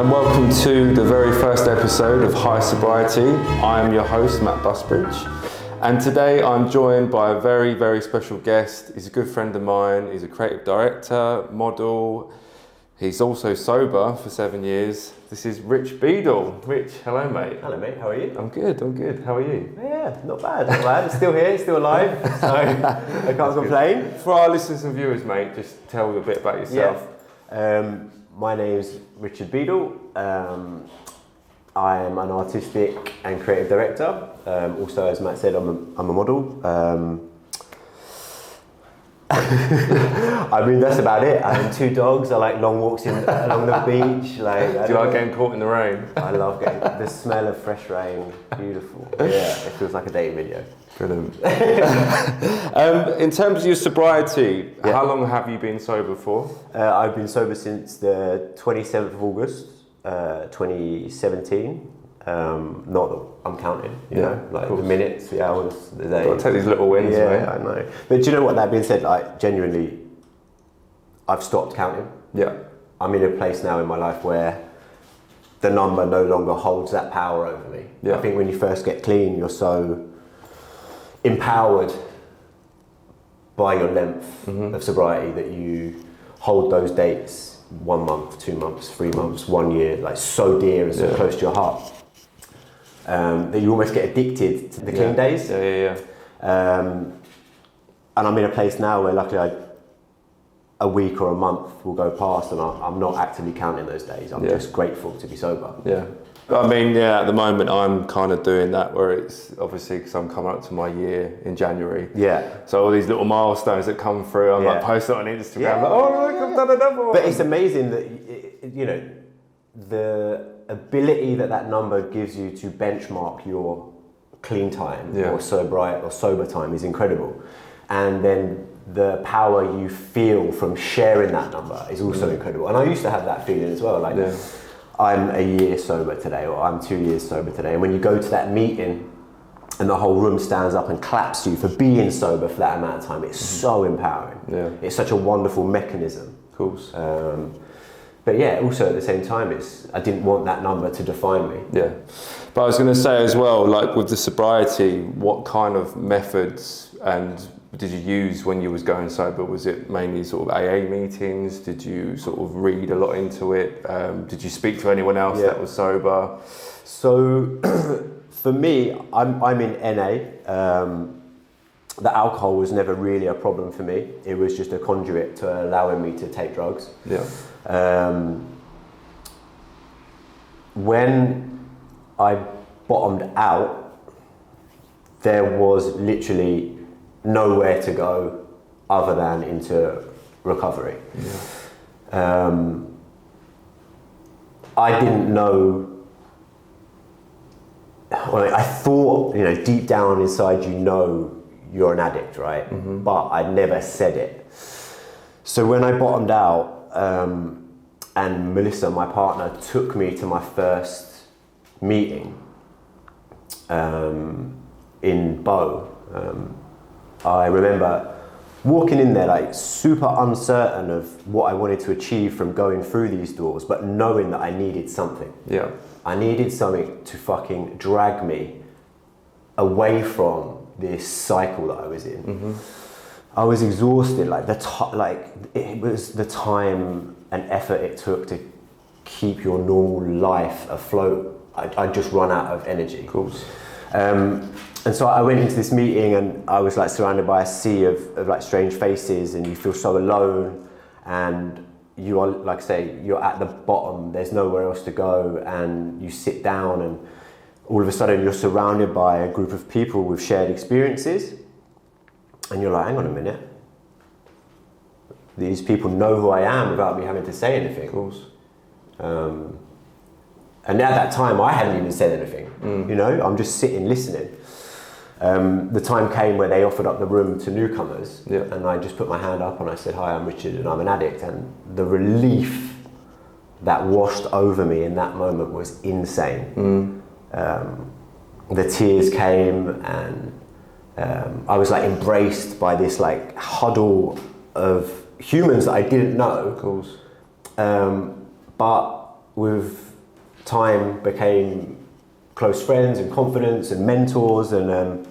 and welcome to the very first episode of HighSobriety. I am your host, Matt Busbridge, and today I'm joined by a very, very special guest. He's a good friend of mine. He's a creative director, model. He's also sober for 7 years. This is Biedul. Rich, hello mate. Hello mate, how are you? I'm good. How are you? Yeah, not bad. I'm still here, still alive, so I can't complain. For our listeners and viewers, mate, just tell a bit about yourself. Yeah. My name's Biedul. I am an artistic and creative director. Also, as Matt said, I'm a model. I mean, that's about it. I have 2 dogs. I like long walks along the beach. Do you like getting caught in the rain? I love getting the smell of fresh rain. Beautiful. Yeah, it feels like a dating video. Brilliant. In terms of your sobriety, how long have you been sober for? I've been sober since the 27th of August, 2017. Not that I'm counting, you know, like the minutes, the hours, the days. I'll take these little wins, mate. I know. But do you know what, that being said, like genuinely, I've stopped counting. Yeah. I'm in a place now in my life where the number no longer holds that power over me. Yeah. I think when you first get clean, you're so empowered by your length of sobriety that you hold those dates 1 month, 2 months, 3 months, 1 year, like so dear and so close to your heart. That you almost get addicted to the clean days. And I'm in a place now where luckily a week or a month will go past and I'm not actively counting those days. I'm just grateful to be sober. Yeah. I mean, at the moment I'm kind of doing that where it's obviously because I'm coming up to my year in January. Yeah. So all these little milestones that come through, I'm like posting on Instagram, like, oh look, I've done another one. But it's amazing that, you know, the ability that number gives you to benchmark your clean time or sober time is incredible. And then the power you feel from sharing that number is also incredible. And I used to have that feeling as well, like I'm a year sober today or I'm 2 years sober today. And when you go to that meeting and the whole room stands up and claps you for being sober for that amount of time, it's so empowering. Yeah. It's such a wonderful mechanism. Of course. But yeah, also at the same time, I didn't want that number to define me. Yeah. But I was going to say as well, like with the sobriety, what kind of methods and did you use when you was going sober? Was it mainly sort of AA meetings? Did you sort of read a lot into it? Did you speak to anyone else that was sober? So for me, I'm in NA. The alcohol was never really a problem for me. It was just a conduit to allowing me to take drugs. Yeah. When I bottomed out, there was literally nowhere to go other than into recovery. Yeah. I didn't know. Well, I thought, you know, deep down inside, you know, you're an addict, right? But I never said it. So when I bottomed out, and Melissa, my partner, took me to my first meeting in Bow. I remember walking in there like super uncertain of what I wanted to achieve from going through these doors, but knowing that I needed something. Yeah. I needed something to fucking drag me away from this cycle that I was in. I was exhausted, like it was the time and effort it took to keep your normal life afloat. I'd just run out of energy. Of course. And so I went into this meeting and I was like surrounded by a sea of like strange faces, and you feel so alone, and you are, like I say, you're at the bottom, there's nowhere else to go, and you sit down and all of a sudden you're surrounded by a group of people with shared experiences, and you're like, hang on a minute, these people know who I am without me having to say anything. Of course. And at that time I hadn't even said anything, you know, I'm just sitting listening. The time came where they offered up the room to newcomers, and I just put my hand up and I said, hi, I'm Richard and I'm an addict, and the relief that washed over me in that moment was insane. The tears came, and I was like embraced by this like huddle of humans that I didn't know. Of course. But with time became close friends and confidants and mentors, and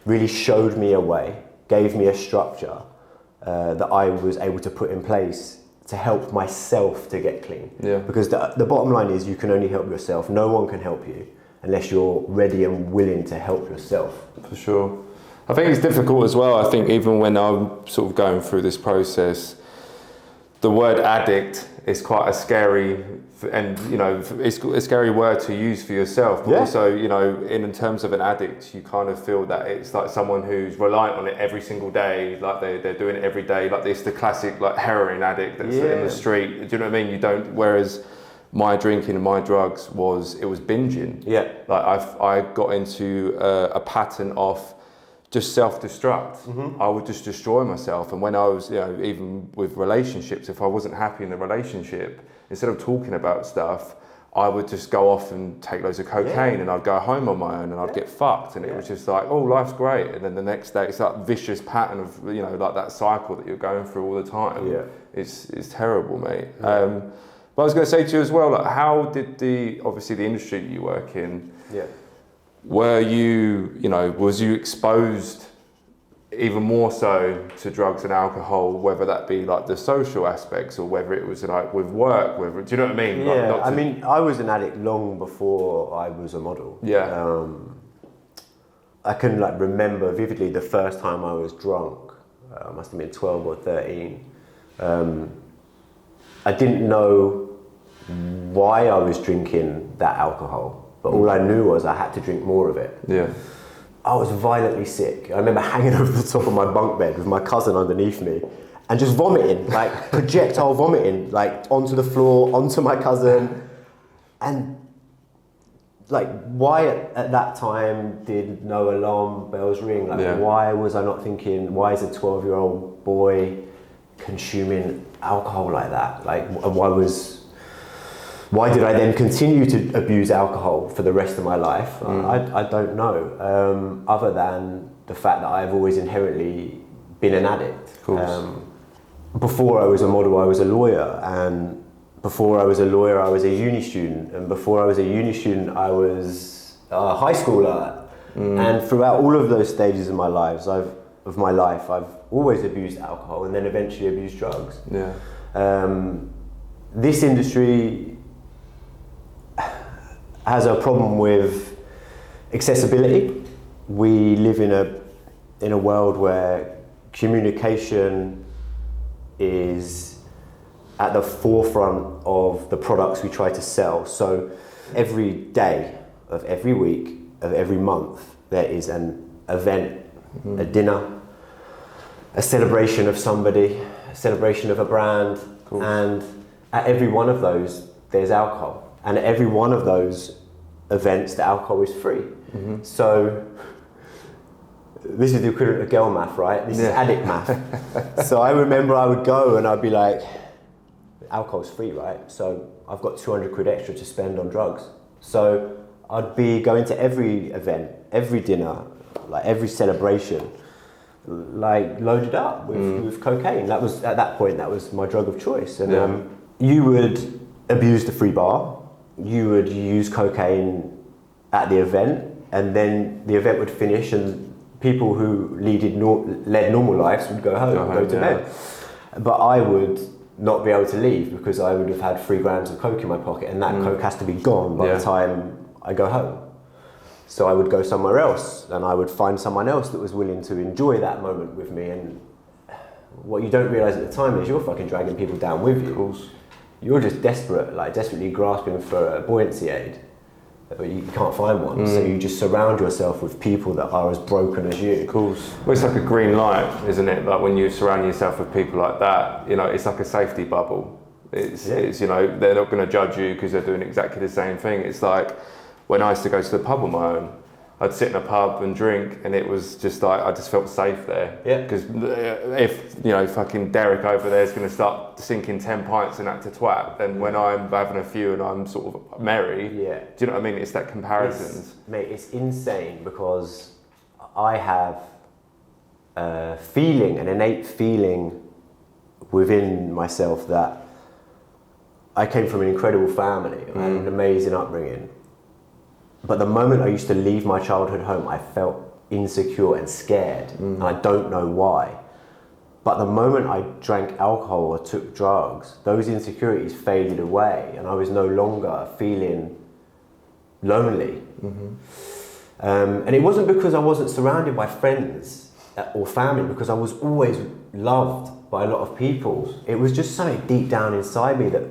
really showed me a way, gave me a structure that I was able to put in place to help myself to get clean. Yeah. Because the bottom line is you can only help yourself. No one can help you unless you're ready and willing to help yourself. For sure. I think it's difficult as well. I think even when I'm sort of going through this process, the word addict is quite a scary, and you know, it's a scary word to use for yourself. But also, you know, in terms of an addict, you kind of feel that it's like someone who's reliant on it every single day, like they're doing it every day. Like it's the classic like heroin addict that's in the street. Do you know what I mean? You don't. Whereas my drinking and my drugs it was binging. Yeah. Like I got into a pattern of just self-destruct. I would just destroy myself. And when I was, you know, even with relationships, if I wasn't happy in the relationship, instead of talking about stuff, I would just go off and take loads of cocaine, and I'd go home on my own and I'd get fucked. And it was just like, oh, life's great. And then the next day, it's that vicious pattern of, you know, like that cycle that you're going through all the time. Yeah. It's terrible, mate. Yeah. But I was going to say to you as well, like, how did obviously the industry that you work in, were you, you know, was you exposed even more so to drugs and alcohol, whether that be like the social aspects or whether it was like with work, whether, do you know what I mean? Yeah, like, I mean, I was an addict long before I was a model. Yeah. I can like remember vividly the first time I was drunk. I must have been 12 or 13. I didn't know why I was drinking that alcohol, but all I knew was I had to drink more of it. Yeah. I was violently sick. I remember hanging over the top of my bunk bed with my cousin underneath me and just vomiting, like projectile vomiting, like onto the floor, onto my cousin. And like, why at that time did no alarm bells ring? Like, why was I not thinking, why is a 12-year-old boy consuming alcohol like that? Like, why did I then continue to abuse alcohol for the rest of my life? I don't know, other than the fact that I've always inherently been an addict. Of course. Before I was a model, I was a lawyer, and before I was a lawyer, I was a uni student, and before I was a uni student, I was a high schooler. And throughout all of those stages of my life, I've always abused alcohol and then eventually abused drugs. Yeah. This industry has a problem with accessibility. We live in a world where communication is at the forefront of the products we try to sell. So every day of every week of every month there is an event, a dinner, a celebration of somebody, a celebration of a brand, and at every one of those there's alcohol. And at every one of those events, the alcohol is free. So this is the equivalent of girl math, right? This is addict math. So I remember I would go and I'd be like, alcohol's free, right? So I've got 200 quid extra to spend on drugs. So I'd be going to every event, every dinner, like every celebration, like loaded up with cocaine. That was, at that point, that was my drug of choice. And you would abuse the free bar. You would use cocaine at the event, and then the event would finish and people who led normal lives would go home, go to bed. But I would not be able to leave because I would have had 3 grams of coke in my pocket, and that coke has to be gone by the time I go home. So I would go somewhere else, and I would find someone else that was willing to enjoy that moment with me. And what you don't realise at the time is you're fucking dragging people down with you. Of course. You're just desperately grasping for a buoyancy aid, but you can't find one. So you just surround yourself with people that are as broken as you. Of course. Well, it's like a green light, isn't it? Like when you surround yourself with people like that, you know, it's like a safety bubble. It's you know, they're not going to judge you because they're doing exactly the same thing. It's like when I used to go to the pub on my own, I'd sit in a pub and drink, and it was just like, I just felt safe there. Yeah. Because if, you know, fucking Derek over there is going to start sinking 10 pints and act a twat, then when I'm having a few and I'm sort of merry, do you know what I mean? It's that comparisons. It's insane because I have an innate feeling within myself that I came from an incredible family. I had an amazing upbringing. But the moment I used to leave my childhood home, I felt insecure and scared. And I don't know why. But the moment I drank alcohol or took drugs, those insecurities faded away and I was no longer feeling lonely. And it wasn't because I wasn't surrounded by friends or family, because I was always loved by a lot of people. It was just something deep down inside me that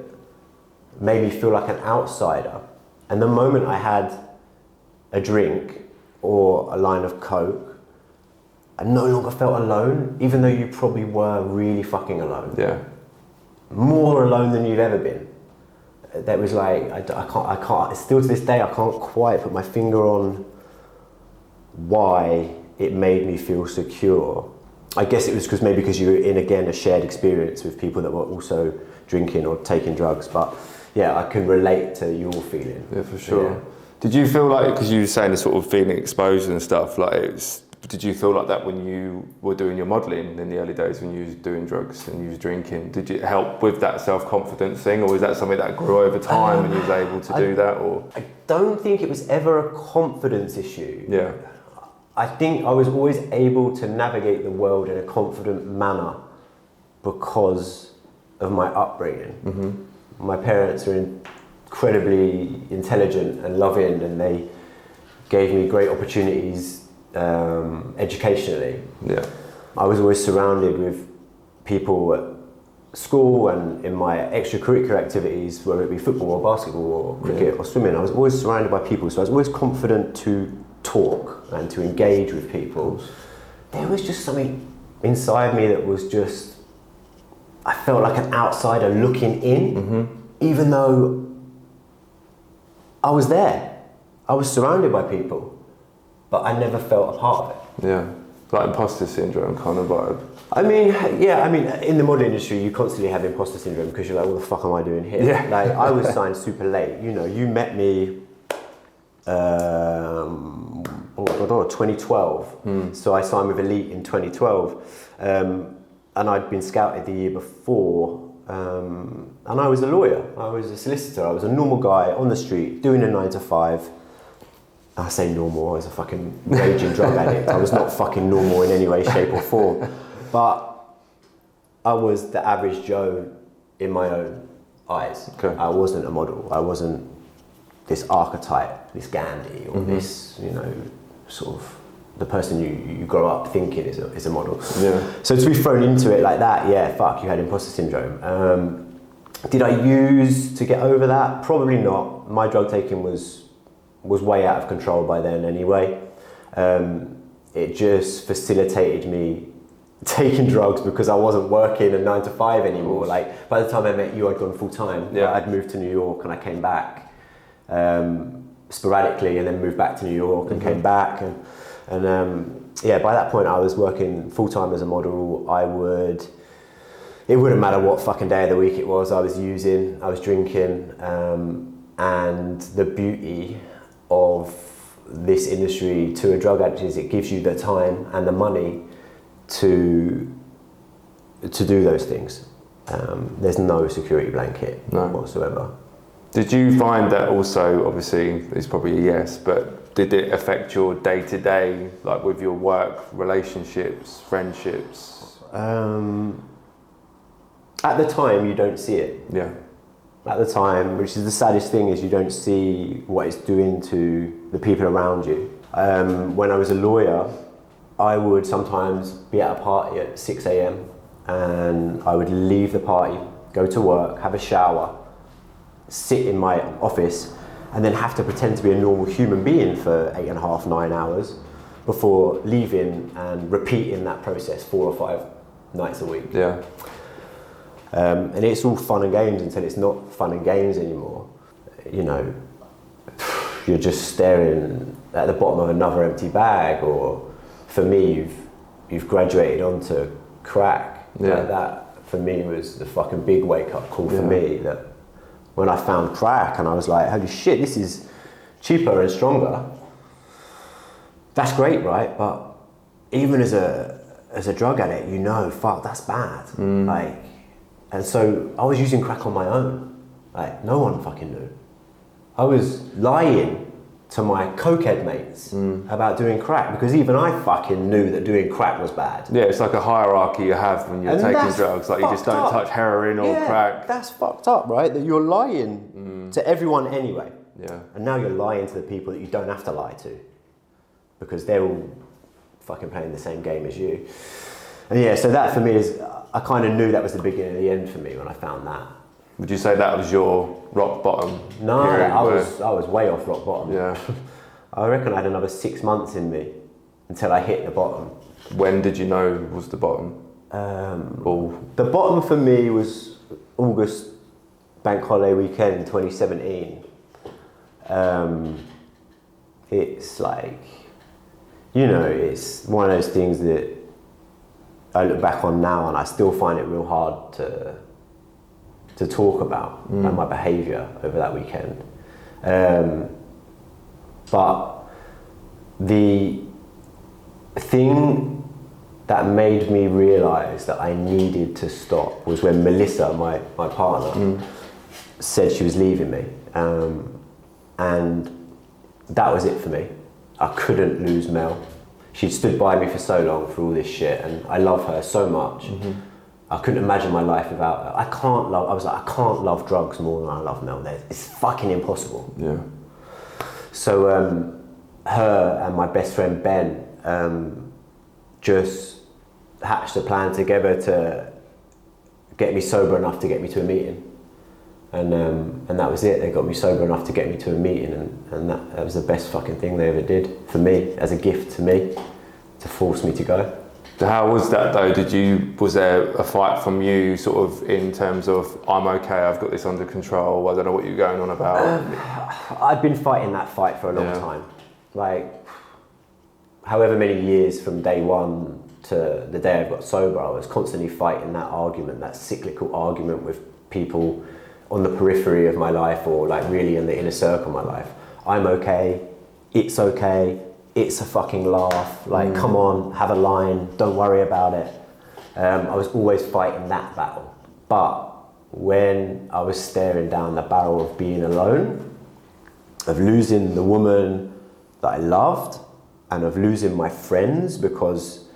made me feel like an outsider. And the moment I had a drink or a line of Coke, I no longer felt alone, even though you probably were really fucking alone. Yeah. More alone than you've ever been. That was like, I can't, still to this day, I can't quite put my finger on why it made me feel secure. I guess it was because you were in, again, a shared experience with people that were also drinking or taking drugs. But yeah, I can relate to your feeling. Yeah, for sure. Yeah. Did you feel like, because you were saying the sort of feeling exposed and stuff, did you feel like that when you were doing your modelling in the early days, when you was doing drugs and you was drinking? Did it help with that self-confidence thing, or was that something that grew over time and you was able to do that? Or I don't think it was ever a confidence issue. Yeah. I think I was always able to navigate the world in a confident manner because of my upbringing. My parents are incredibly intelligent and loving, and they gave me great opportunities educationally. Yeah. I was always surrounded with people at school and in my extracurricular activities, whether it be football or basketball or cricket or swimming. I was always surrounded by people, so I was always confident to talk and to engage with people. There was just something inside me that was just, I felt like an outsider looking in, even though I was there. I was surrounded by people, but I never felt a part of it. Yeah, like imposter syndrome kind of vibe. I mean, in the modelling industry, you constantly have imposter syndrome because you're like, what the fuck am I doing here? Yeah. Like, I was signed super late. You know, you met me 2012. So I signed with Elite in 2012. And I'd been scouted the year before. And I was a lawyer. I was a solicitor. I was a normal guy on the street doing a 9 to 5. I say normal, I was a fucking raging drug addict. I was not fucking normal in any way, shape or form. But I was the average Joe in my own eyes. Okay. I wasn't a model. I wasn't this archetype, this Gandhi, or this, you know, sort of the person you grow up thinking is a model. Yeah. So to be thrown into it like that, yeah, fuck, you had imposter syndrome. Did I use to get over that? Probably not. My drug taking was way out of control by then anyway. It just facilitated me taking drugs because I wasn't working a 9 to 5 anymore. Like, by the time I met you, I'd gone full time. Yeah. I'd moved to New York and I came back sporadically, and then moved back to New York and came back. And by that point I was working full time as a model. It wouldn't matter what fucking day of the week it was, I was using, I was drinking, and the beauty of this industry to a drug addict is it gives you the time and the money to do those things. There's no security blanket whatsoever. Did you find that also, obviously it's probably a yes, but did it affect your day-to-day, like with your work, relationships, friendships? At the time you don't see it. Yeah. At the time, which is the saddest thing, is you don't see what it's doing to the people around you. When I was a lawyer, I would sometimes be at a party at 6 a.m. and I would leave the party, go to work, have a shower, sit in my office, and then have to pretend to be a normal human being for 8.5, 9 hours before leaving and repeating that process 4 or 5 nights a week. Yeah. And it's all fun and games until it's not fun and games anymore. You know, you're just staring at the bottom of another empty bag, or for me, you've graduated onto crack. Yeah. Like that, for me, was the fucking big wake-up call for me, that when I found crack and I was like, holy shit, this is cheaper and stronger. That's great, right? But even as a drug addict, you know, fuck, that's bad. Like, and so I was using crack on my own. Like, no one fucking knew. I was lying to my cokehead mates about doing crack, because even I fucking knew that doing crack was bad. Yeah, it's like a hierarchy you have when you're taking drugs. Like, you just don't touch heroin or crack. That's fucked up, right? That you're lying to everyone anyway. Yeah. And now you're lying to the people that you don't have to lie to, because they're all fucking playing the same game as you. And yeah, so that for me is, I kind of knew that was the beginning of the end for me when I found that. Would you say that was your rock bottom? No, I was way off rock bottom. Yeah. I reckon I had another 6 months in me until I hit the bottom. When did you know was the bottom? The bottom for me was August bank holiday weekend 2017. It's like, you know, it's one of those things that I look back on now and I still find it real hard to talk about, and my behaviour over that weekend. But the thing that made me realise that I needed to stop was when Melissa, my partner, said she was leaving me. And that was it for me. I couldn't lose Mel. She'd stood by me for so long for all this shit, and I love her so much. I couldn't imagine my life without her. I was like, I can't love drugs more than I love Mel. It's fucking impossible. Yeah. So her and my best friend Ben just hatched a plan together to get me sober enough to get me to a meeting. And that was it. They got me sober enough to get me to a meeting, and that was the best fucking thing they ever did for me, as a gift to me, to force me to go. How was that though? Was there a fight from you, sort of, in terms of, I'm okay, I've got this under control, I don't know what you're going on about? I've been fighting that fight for a long time. Like, however many years from day one to the day I got sober, I was constantly fighting that argument, that cyclical argument with people on the periphery of my life, or like really in the inner circle of my life. I'm okay, it's a fucking laugh, like come on, have a line, don't worry about it. I was always fighting that battle. But when I was staring down the barrel of being alone, of losing the woman that I loved, and of losing my friends, because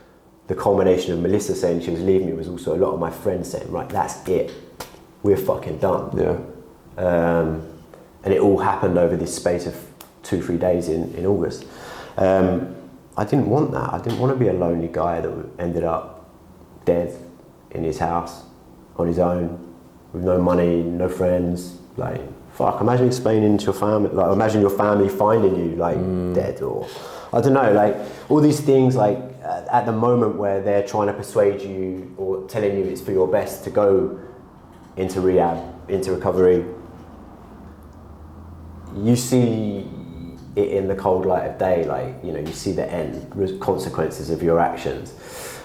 the culmination of Melissa saying she was leaving me was also a lot of my friends saying, right, that's it, we're fucking done. Yeah. And it all happened over this space of 2-3 days in August. I didn't want that. I didn't want to be a lonely guy that ended up dead in his house on his own, with no money, no friends. Like, fuck, imagine explaining to your family, like, imagine your family finding you, like, dead, or, I don't know, like, all these things, like, at the moment where they're trying to persuade you or telling you it's for your best to go into rehab, into recovery, you see it in the cold light of day, like, you know, you see the end consequences of your actions.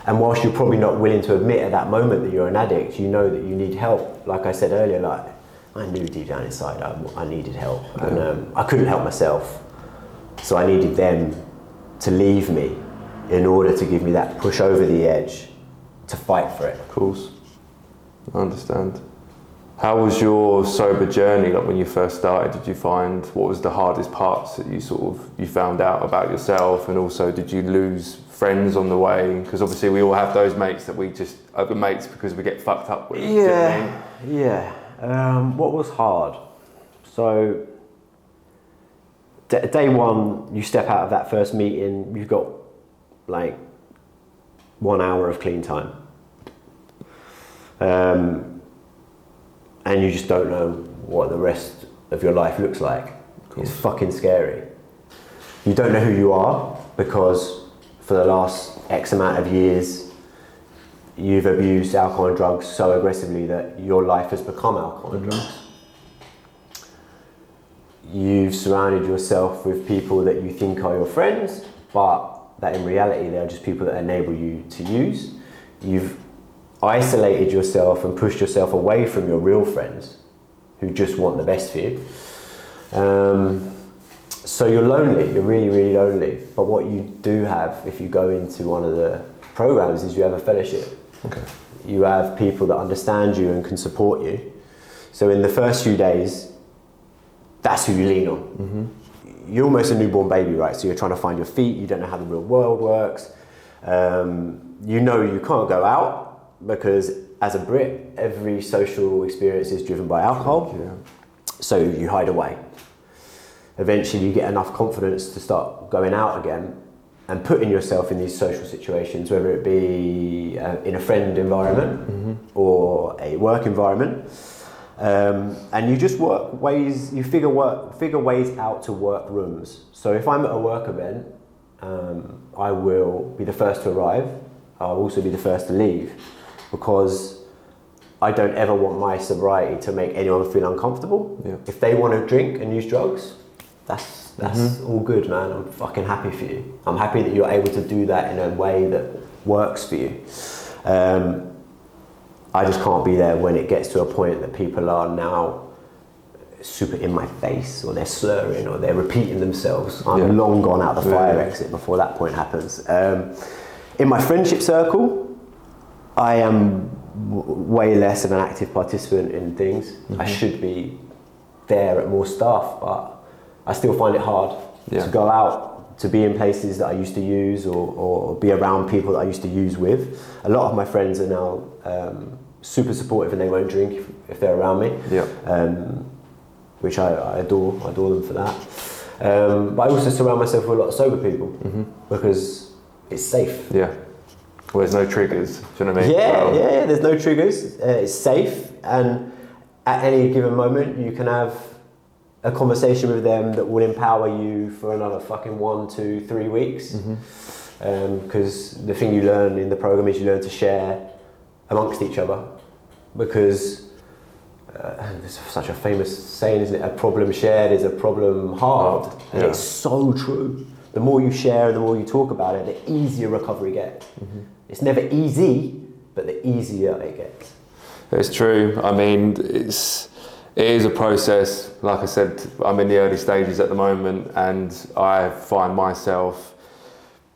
And whilst you're probably not willing to admit at that moment that you're an addict, you know that you need help. Like I said earlier, like, I knew deep down inside I needed help, and I couldn't help myself. So I needed them to leave me in order to give me that push over the edge to fight for it. Of course, I understand. How was your sober journey? Like, when you first started, did you find, what was the hardest parts that you found out about yourself? And also, did you lose friends on the way? Because obviously we all have those mates that we just are mates because we get fucked up with. Yeah. What was hard? So day one, you step out of that first meeting, you've got like 1 hour of clean time. And you just don't know what the rest of your life looks like. It's fucking scary. You don't know who you are, because for the last X amount of years, you've abused alcohol and drugs so aggressively that your life has become alcohol and drugs. You've surrounded yourself with people that you think are your friends, but that in reality they are just people that enable you to use. You've isolated yourself and pushed yourself away from your real friends who just want the best for you. So you're lonely, you're really, really lonely. But what you do have, if you go into one of the programs, is you have a fellowship. Okay. You have people that understand you and can support you. So in the first few days, that's who you lean on. You're almost a newborn baby, right? So you're trying to find your feet. You don't know how the real world works. You know you can't go out because as a Brit, every social experience is driven by alcohol. So you hide away. Eventually you get enough confidence to start going out again and putting yourself in these social situations, whether it be in a friend environment or a work environment. And you just figure ways out to work rooms. So if I'm at a work event, I will be the first to arrive. I'll also be the first to leave, because I don't ever want my sobriety to make anyone feel uncomfortable. If they want to drink and use drugs, that's all good, man. I'm fucking happy for you. I'm happy that you're able to do that in a way that works for you. I just can't be there when it gets to a point that people are now super in my face, or they're slurring, or they're repeating themselves. I'm long gone out the fire exit before that point happens. In my friendship circle, I am way less of an active participant in things. I should be there at more stuff, but I still find it hard to go out, to be in places that I used to use, or be around people that I used to use with. A lot of my friends are now super supportive, and they won't drink if they're around me, which I adore them for that. But I also surround myself with a lot of sober people because it's safe. Well, there's no triggers, do you know what I mean? There's no triggers. It's safe, and at any given moment you can have a conversation with them that will empower you for another fucking 1, 2, 3 weeks. Because the thing you learn in the program is you learn to share amongst each other, because there's such a famous saying, isn't it? A problem shared is a problem halved. And it's so true. The more you share, the more you talk about it, the easier recovery gets. It's never easy, but the easier it gets. It's true. I mean, it is a process. Like I said, I'm in the early stages at the moment, and I find myself,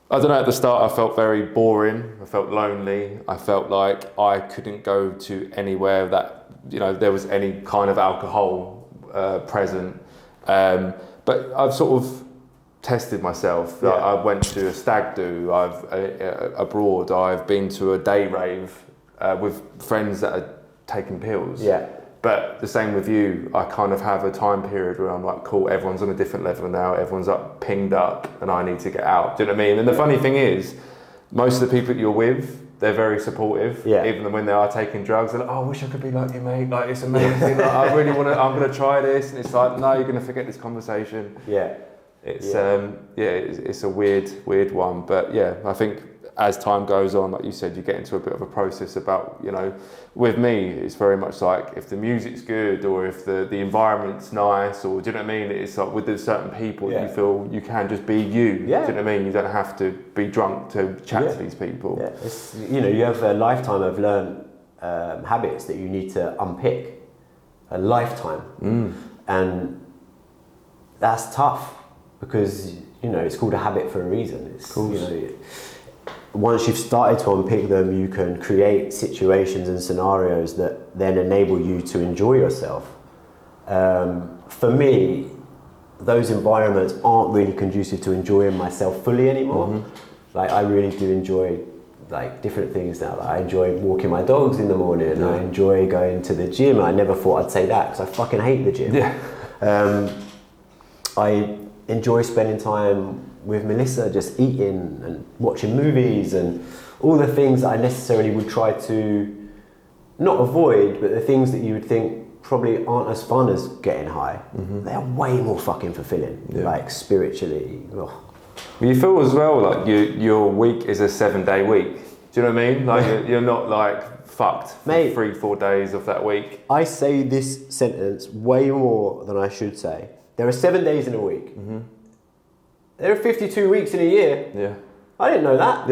I don't know, at the start I felt very boring, I felt lonely, I felt like I couldn't go to anywhere that, there was any kind of alcohol present. But I've sort of tested myself. I went to a stag do, abroad, I've been to a day rave with friends that are taking pills. But the same with you, I kind of have a time period where I'm like, cool, everyone's on a different level now, everyone's pinged up, and I need to get out. Do you know what I mean? And the funny thing is, most of the people that you're with, they're very supportive. Even when they are taking drugs, they're like, oh, I wish I could be like you, mate. Like, it's amazing. Like, I really want to, I'm going to try this. And it's like, no, you're going to forget this conversation. It's it's a weird one. But I think as time goes on, like you said, you get into a bit of a process about, with me, it's very much like if the music's good, or if the environment's nice, or do you know what I mean? It's like with the certain people, you feel you can just be you. Do you know what I mean? You don't have to be drunk to chat to these people. It's, you have a lifetime of learned habits that you need to unpick. A lifetime. And that's tough, because, it's called a habit for a reason. It's, once you've started to unpick them, you can create situations and scenarios that then enable you to enjoy yourself. For me, those environments aren't really conducive to enjoying myself fully anymore. Like, I really do enjoy different things now. Like, I enjoy walking my dogs in the morning. I enjoy going to the gym. I never thought I'd say that, because I fucking hate the gym. I enjoy spending time with Melissa, just eating and watching movies and all the things that I necessarily would try to not avoid, but the things that you would think probably aren't as fun as getting high. They're way more fucking fulfilling, like spiritually. Well, you feel as well like your week is a 7-day week. Do you know what I mean? Like you're not like fucked for 3-4 days of that week. I say this sentence way more than I should say. There are 7 days in a week. There are 52 weeks in a year. I didn't know that.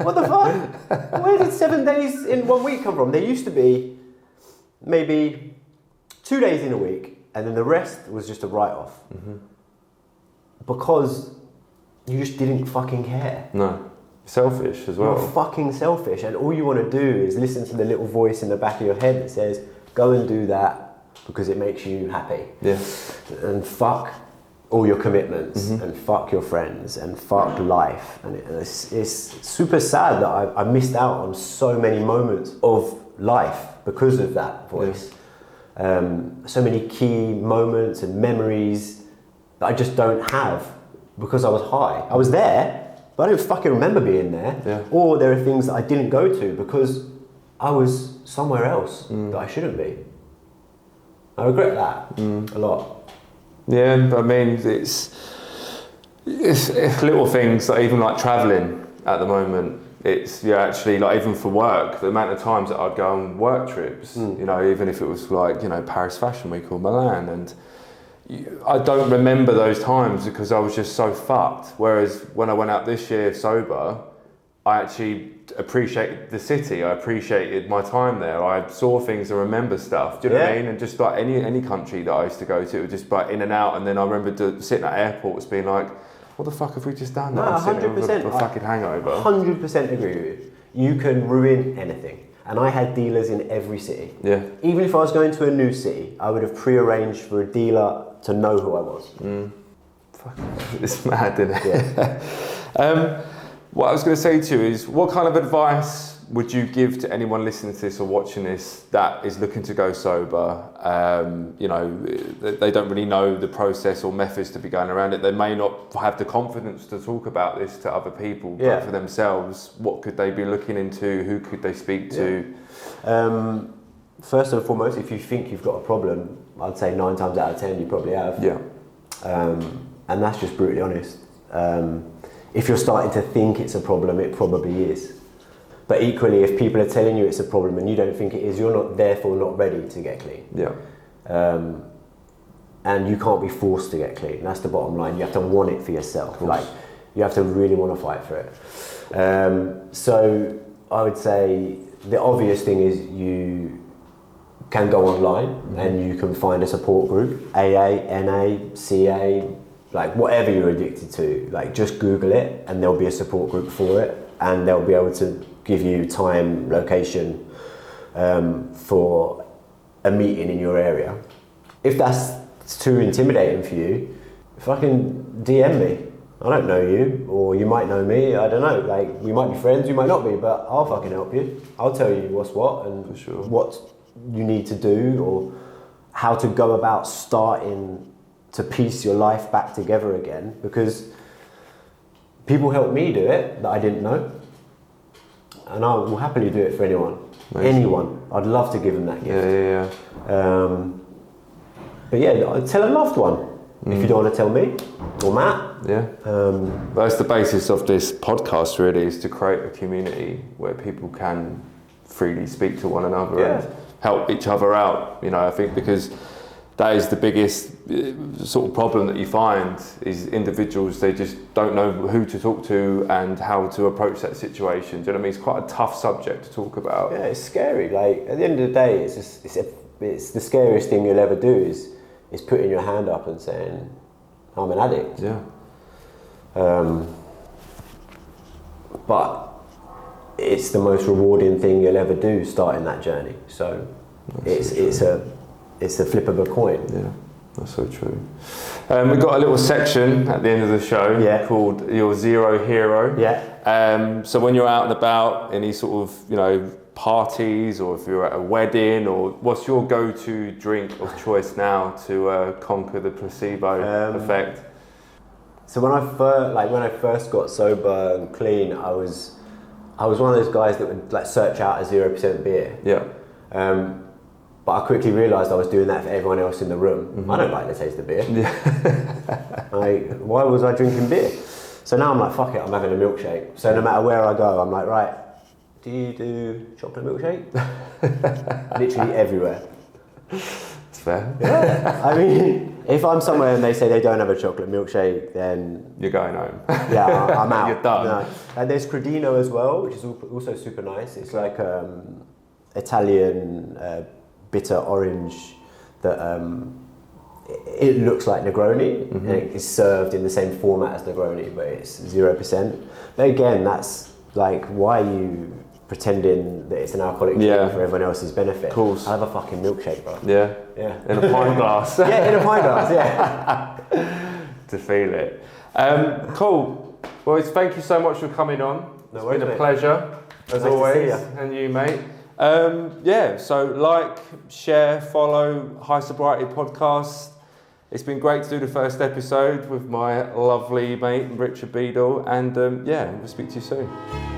What the fuck? Where did 7 days in 1 week come from? There used to be maybe 2 days in a week, and then the rest was just a write-off. Because you just didn't fucking care. No. Selfish as well. You're fucking selfish, and all you want to do is listen to the little voice in the back of your head that says, go and do that, because it makes you happy. Yeah. And fuck all your commitments, and fuck your friends, and fuck life. And it's super sad that I missed out on so many moments of life because of that voice. So many key moments and memories that I just don't have because I was high. I was there, but I don't fucking remember being there. Yeah. Or there are things that I didn't go to because I was somewhere else that I shouldn't be. I regret that a lot. Yeah, I mean, it's little things, like even like travelling at the moment. It's actually like even for work, the amount of times that I'd go on work trips, you know, even if it was like, you know, Paris Fashion Week or Milan, and I don't remember those times because I was just so fucked. Whereas when I went out this year sober, I actually appreciated the city. I appreciated my time there. I saw things and remember stuff. Do you know what I mean? And just like any country that I used to go to, it was just like in and out. And then I remember sitting at airports being like, what the fuck have we just done? No, I'm sitting 100%. with a fucking hangover. 100% agree with you. You can ruin anything. And I had dealers in every city. Yeah. Even if I was going to a new city, I would have pre-arranged for a dealer to know who I was. Fuck, it's mad, isn't it? Yeah. What I was going to say to you is, what kind of advice would you give to anyone listening to this or watching this that is looking to go sober? You know, they don't really know the process or methods to be going around it. They may not have the confidence to talk about this to other people, but for themselves, what could they be looking into? Who could they speak to? First and foremost, if you think you've got a problem, I'd say 9 times out of 10 you probably have. Yeah. And that's just brutally honest. If you're starting to think it's a problem, it probably is. But equally, if people are telling you it's a problem and you don't think it is, you're not therefore not ready to get clean. Yeah. And you can't be forced to get clean. That's the bottom line. You have to want it for yourself. Like, you have to really want to fight for it. So I would say the obvious thing is you can go online and you can find a support group, AA, NA, CA, like whatever you're addicted to, like just Google it and there'll be a support group for it, and they'll be able to give you time, location for a meeting in your area. If that's too intimidating for you, fucking DM me. I don't know you, or you might know me, I don't know, like we might be friends, we might not be, but I'll fucking help you. I'll tell you what's what and what you need to do, or how to go about starting to piece your life back together again, because people helped me do it that I didn't know, and I will happily do it for anyone. Amazing. Anyone. I'd love to give them that gift. But yeah, tell a loved one if you don't want to tell me or Matt. Yeah. That's the basis of this podcast, really, is to create a community where people can freely speak to one another and help each other out. You know, I think because that is the biggest sort of problem that you find is individuals, they just don't know who to talk to and how to approach that situation. Do you know what I mean? It's quite a tough subject to talk about. Yeah, it's scary. Like, at the end of the day, it's the scariest thing you'll ever do is putting your hand up and saying, I'm an addict. Yeah. But it's the most rewarding thing you'll ever do, starting that journey. So it's the flip of a coin. Yeah, that's so true. We've got a little section at the end of the show called Your Zero Hero. Yeah. So when you're out and about, any sort of, you know, parties, or if you're at a wedding, or what's your go-to drink of choice now to conquer the placebo effect? So when I first got sober and clean, I was one of those guys that would like search out a 0% beer. Yeah. But I quickly realised I was doing that for everyone else in the room. I don't like the taste of beer. Yeah. Like, why was I drinking beer? So now I'm like, fuck it, I'm having a milkshake. So no matter where I go, I'm like, right, do you do chocolate milkshake? Literally everywhere. It's fair. Yeah. I mean, if I'm somewhere and they say they don't have a chocolate milkshake, then you're going home. Yeah, I'm out. You're done. No. And there's Crodino as well, which is also super nice. It's like Italian bitter orange that it looks like Negroni, and it is served in the same format as Negroni, but it's 0%. But again, that's like, why are you pretending that it's an alcoholic drink for everyone else's benefit. Of course. I'll have a fucking milkshake, bro. Yeah. Yeah. In a pint glass. Yeah, in a pint glass, yeah. To feel it. Cool. Well, thank you so much for coming on. It's been a pleasure, as always. And you, mate. So like, share, follow HighSobriety Podcast. It's been great to do the first episode with my lovely mate, Richard Biedul. And we'll speak to you soon.